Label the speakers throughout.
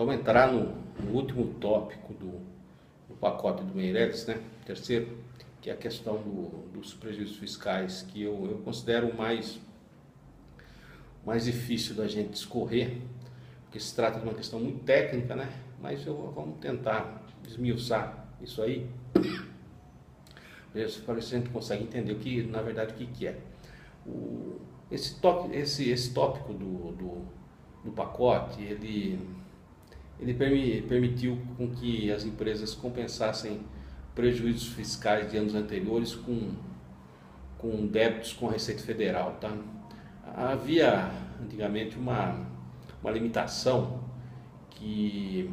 Speaker 1: Vamos entrar no último tópico do pacote do Meirelles, né? Terceiro, que é a questão dos prejuízos fiscais, que eu considero o mais difícil da gente discorrer, porque se trata de uma questão muito técnica, né? Mas vamos tentar desmiuçar isso aí, para ver se a gente consegue entender na verdade, o que é. Esse tópico do pacote, ele permitiu com que as empresas compensassem prejuízos fiscais de anos anteriores com débitos com a Receita Federal, tá? Havia antigamente uma limitação que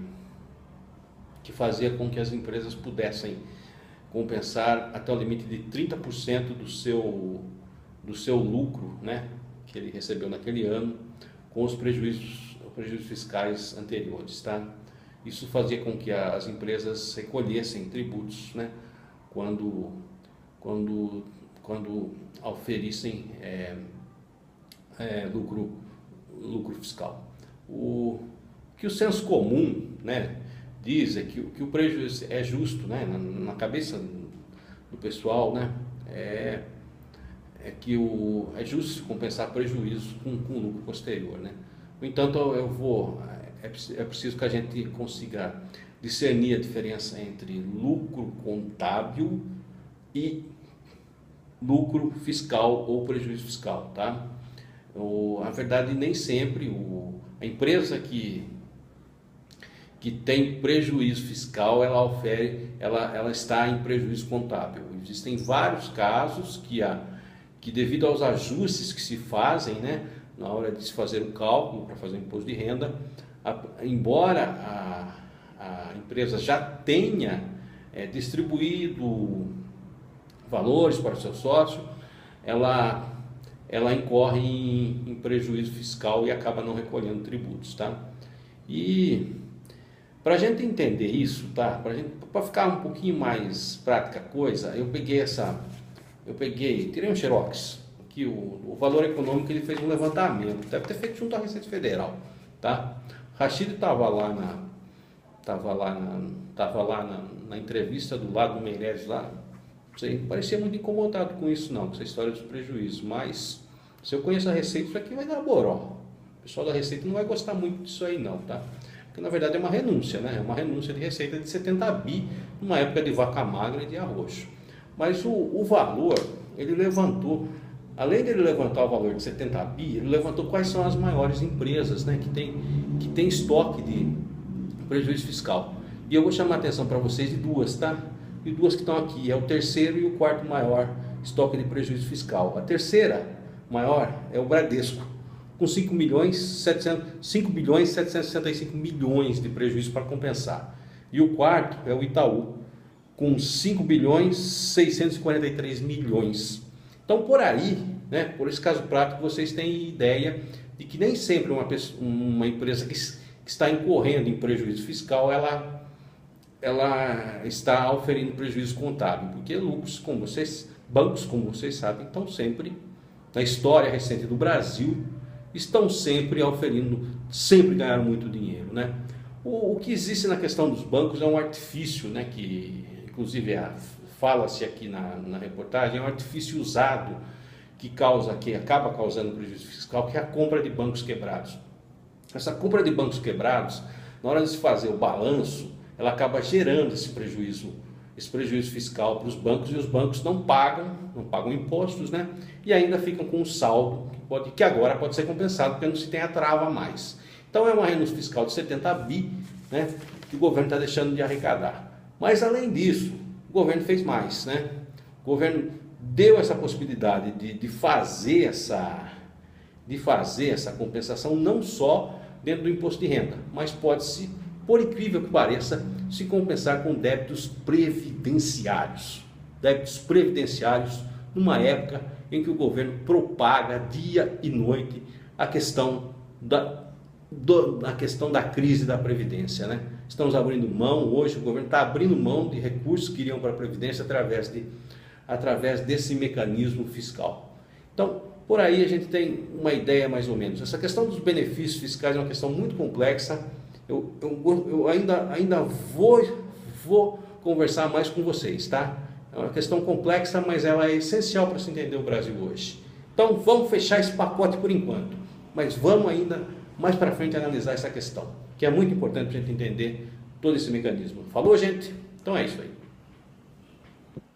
Speaker 1: fazia com que as empresas pudessem compensar até o limite de 30% do seu lucro, né, que ele recebeu naquele ano, com os prejuízos fiscais anteriores, tá? Isso fazia com que as empresas recolhessem tributos, né, quando oferissem lucro fiscal. O que o senso comum, né, diz é que o prejuízo é justo, né, na cabeça do pessoal, né, é que é justo se compensar prejuízo com lucro posterior, né. No entanto, é preciso que a gente consiga discernir a diferença entre lucro contábil e lucro fiscal ou prejuízo fiscal, tá? A verdade, nem sempre a empresa que tem prejuízo fiscal, ela está em prejuízo contábil. Existem vários casos que devido aos ajustes que se fazem, né, na hora de se fazer um cálculo para fazer o imposto de renda, embora a empresa já tenha distribuído valores para o seu sócio, ela incorre em prejuízo fiscal e acaba não recolhendo tributos, tá? E para a gente entender isso, tá? Para ficar um pouquinho mais prática a coisa, tirei um xerox, que o Valor Econômico ele fez um levantamento, deve ter feito junto à Receita Federal, tá? Rachid estava lá na entrevista do lado do Meirelles lá, não parecia muito incomodado com isso não, com essa história dos prejuízos, mas se eu conheço a Receita, isso aqui vai dar boró. O pessoal da Receita não vai gostar muito disso aí não, tá? Porque na verdade é uma renúncia, né? É uma renúncia de receita de 70 bi, numa época de vaca magra e de arroz. Mas o valor, ele levantou, além de ele levantar o valor de 70 bi, ele levantou quais são as maiores empresas, né, que tem estoque de prejuízo fiscal. E eu vou chamar a atenção para vocês de duas, tá? E duas que estão aqui, é o terceiro e o quarto maior estoque de prejuízo fiscal. A terceira maior é o Bradesco, com 5 bilhões 765 milhões de prejuízo para compensar. E o quarto é o Itaú, com 5 bilhões 643 milhões. Então, por aí, né, por esse caso prático, vocês têm ideia de que nem sempre uma empresa que está incorrendo em prejuízo fiscal, ela está oferindo prejuízo contábil, porque bancos, como vocês sabem, estão sempre, na história recente do Brasil, estão sempre sempre ganharam muito dinheiro, né? O que existe na questão dos bancos é um artifício, né, que inclusive fala-se aqui na reportagem, é um artifício usado que acaba causando prejuízo fiscal, que é a compra de bancos quebrados. Essa compra de bancos quebrados, na hora de se fazer o balanço, ela acaba gerando esse prejuízo fiscal para os bancos, e os bancos não pagam impostos, né? E ainda ficam com um saldo que agora pode ser compensado, porque não se tem a trava mais. Então é uma renúncia fiscal de 70 bi, né, que o governo está deixando de arrecadar. Mas além disso, o governo fez mais, né? O governo deu essa possibilidade de fazer essa compensação não só dentro do imposto de renda, mas pode-se, por incrível que pareça, se compensar com débitos previdenciários. Débitos previdenciários numa época em que o governo propaga dia e noite a questão da crise da Previdência, né? Estamos abrindo mão, hoje o governo está abrindo mão de recursos que iriam para a Previdência através desse mecanismo fiscal. Então, por aí a gente tem uma ideia mais ou menos. Essa questão dos benefícios fiscais é uma questão muito complexa eu ainda vou conversar mais com vocês, tá? É uma questão complexa, mas ela é essencial para se entender o Brasil hoje. Então vamos fechar esse pacote por enquanto, mas vamos ainda mais para frente analisar essa questão, que é muito importante para a gente entender todo esse mecanismo. Falou, gente? Então é isso aí.